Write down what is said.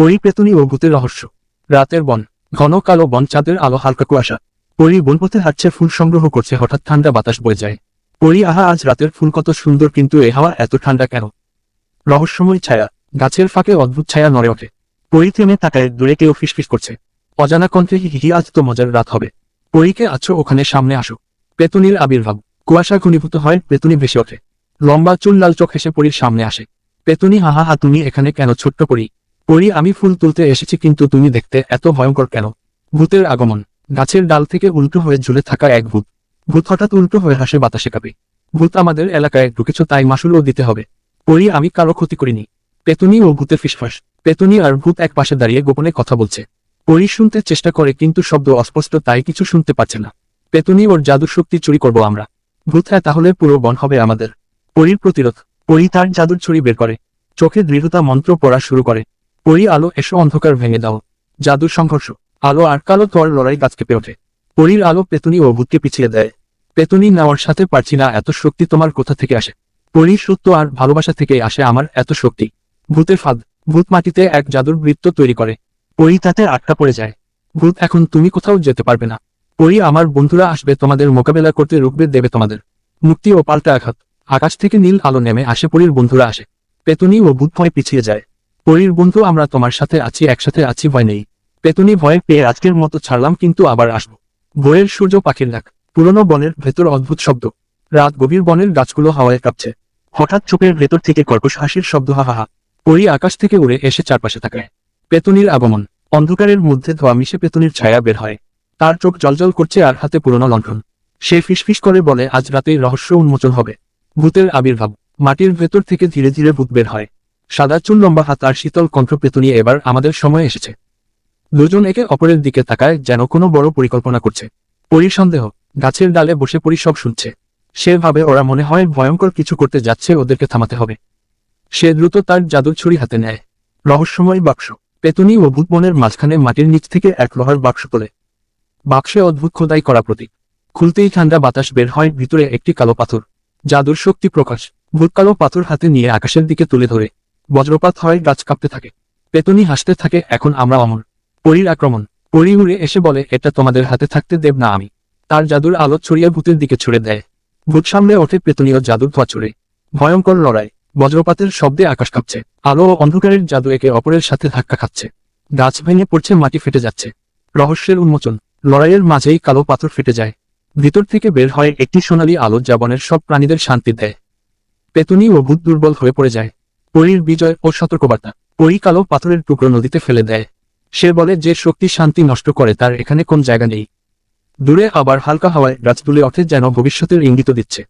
পরী, পেতনি ও ভূতের রহস্য। রাতের বন, ঘন কালো বন, চাঁদের আলো, হালকা কুয়াশা। পরী বনপথে হাঁটছে, ফুল সংগ্রহ করছে, হঠাৎ ঠান্ডা বাতাস বয়ে যায়। পরী, আহা, আজ রাতের ফুল কত সুন্দর, কিন্তু এ হাওয়া এত ঠান্ডা কেন? রহস্যময় ছায়া, গাছের ফাঁকে অদ্ভুত ছায়া নড়ে ওঠে। পরী থেমে তাকায়, দূরে কেউ ফিসফিস করছে। অজানা কণ্ঠে, হি হি, আজ তো মজার রাত হবে। পরীকে, আছো ওখানে, সামনে আসো। পেতনির আবির্ভাব, কুয়াশা ঘনীভূত হয়, পেতনি ভেসে ওঠে। লম্বা চুল, লাল চোখ হেসে পরীর সামনে আসে। পেতনি, হা হা হা, তুমি এখানে কেন ছোট্ট পরী? পরী, আমি ফুল তুলতে এসেছি, কিন্তু তুমি দেখতে এত ভয়ঙ্কর কেন? ভূতের আগমন, গাছের ডাল থেকে উল্টো হয়ে ঝুলে থাকা এক ভূত। ভূত হঠাৎ উল্টো হয়ে হাসে, বাতাসে কাঁপে। ভূত, আমাদের এলাকায় ঢুকেছ, তাই মাসুলও দিতে হবে। পরী, আমি কারো ক্ষতি করিনি। পেতনি ও ভূতের ফিসফাস। পেতনি আর ভূত এক পাশে দাঁড়িয়ে গোপনে কথা বলছে। পরী শুনতে চেষ্টা করে, কিন্তু শব্দ অস্পষ্ট, তাই কিছু শুনতে পাচ্ছে না। পেতনি, ওর জাদুর শক্তি চুরি করব আমরা। ভূত, হ্যাঁ, তাহলে পুরো বন হবে আমাদের। পরীর প্রতিরোধ, পরী তার জাদুর ছড়ি বের করে। চোখে দৃঢ়তা, মন্ত্র পড়া শুরু করে। পরী, আলো এসো, অন্ধকার ভেঙে দাও। জাদুর সংঘর্ষ, আলো আর কালো তোর লড়াই, গাছ কেঁপে ওঠে। পরীর আলো পেতনি ও ভূতকে পিছিয়ে দেয়। পেতনি, নেওয়ার সাথে পারছি না, এত শক্তি তোমার কোথা থেকে আসে? পরীর, সত্য আর ভালোবাসা থেকে আসে আমার এত শক্তি। ভূতের ফাঁদ, ভূত মাটিতে এক জাদুর বৃত্ত তৈরি করে। পরী তাতে আটকা পড়ে যায়। ভূত, এখন তুমি কোথাও যেতে পারবে না। পরী, আমার বন্ধুরা আসবে, তোমাদের মোকাবেলা করতে, রুখবে দেবে তোমাদের। মুক্তি ও পাল্টা আঘাত, আকাশ থেকে নীল আলো নেমে আসে, পরীর বন্ধুরা আসে। পেতনি ও ভূত ভয় পিছিয়ে যায়। পরীর বন্ধু, আমরা তোমার সাথে আছি, একসাথে আছি, ভয় নেই। পেতনি, ভয় পেয়ে আজকের মতো ছাড়লাম, কিন্তু আবার আসবো। ভোরের সূর্য, পাখির ডাক, পুরনো বনের ভেতর অদ্ভুত শব্দ। রাত গভীর, বনের গাছগুলো হাওয়ায় কাঁপছে। হঠাৎ চোখের ভেতর থেকে কর্কশ হাসির শব্দ, হা হা হা। পরী আকাশ থেকে উড়ে এসে চারপাশে তাকায়। পেতনির আগমন, অন্ধকারের মধ্যে ধোয়া মিশে পেতনির ছায়া বের হয়। তার চোখ জলজল করছে আর হাতে পুরনো লণ্ঠন। সে ফিসফিস করে বলে, আজ রাতেই রহস্য উন্মোচন হবে। ভূতের আবির্ভাব, মাটির ভেতর থেকে ধীরে ধীরে ভূত বের হয়। সাদা চুল, লম্বা হাত আর শীতল কণ্ঠ। পেতনি, এবার আমাদের সময় এসেছে। দুজন একে অপরের দিকে তাকায়, যেন কোনো বড় পরিকল্পনা করছে। পরীর সন্দেহ, গাছের ডালে বসে পরী সব শুনছে। সে ভাবে, ওরা মনে হয় ভয়ঙ্কর কিছু করতে যাচ্ছে, ওদেরকে থামাতে হবে। সে দ্রুত তার জাদুর ছুরি হাতে নেয়। রহস্যময় বাক্স, পেতনি ও ভূত বনের মাঝখানে মাটির নিচ থেকে এক লোহার বাক্স তোলে। বাক্সে অদ্ভুত খোদাই করা প্রতীক। খুলতেই ঠান্ডা বাতাস বের হয়, ভিতরে একটি কালো পাথর। জাদুর শক্তি প্রকাশ, ভূত কালো পাথর হাতে নিয়ে আকাশের দিকে তুলে ধরে। বজ্রপাত হয়, গাছ কাঁপতে থাকে। পেতনি হাসতে থাকে, এখন আমরা অমর। পরীর আক্রমণ, পরী উড়ে এসে বলে, এটা তোমাদের হাতে থাকতে দেব না আমি। তার জাদুর আলো ছড়িয়ে ভূতের দিকে ছুড়ে দেয়। ভূত সামনে ওঠে, পেতনিও জাদুর ধোঁয়া ছড়ে। ভয়ঙ্কর লড়াই, বজ্রপাতের শব্দে আকাশ কাঁপছে। আলো ও অন্ধকারের জাদু একে অপরের সাথে ধাক্কা খাচ্ছে। গাছ ভেঙে পড়ছে, মাটি ফেটে যাচ্ছে। রহস্যের উন্মোচন, লড়াইয়ের মাঝেই কালো পাথর ফেটে যায়। ভিতর থেকে বের হয় একটি সোনালী আলো, যা বনের সব প্রাণীদের শান্তি দেয়। পেতনি ও ভূত দুর্বল হয়ে পড়ে যায়। পরীর বিজয় ও সতর্কবার্তা, পরী কালো পাথরের টুকরো নদীতে ফেলে দেয়। সে বলে, যে শক্তি শান্তি নষ্ট করে, তার এখানে কোন জায়গা নেই। দূরে আবার হালকা হাওয়ায় গাছ দুলে ওঠে, যেন ভবিষ্যতের ইঙ্গিত দিচ্ছে।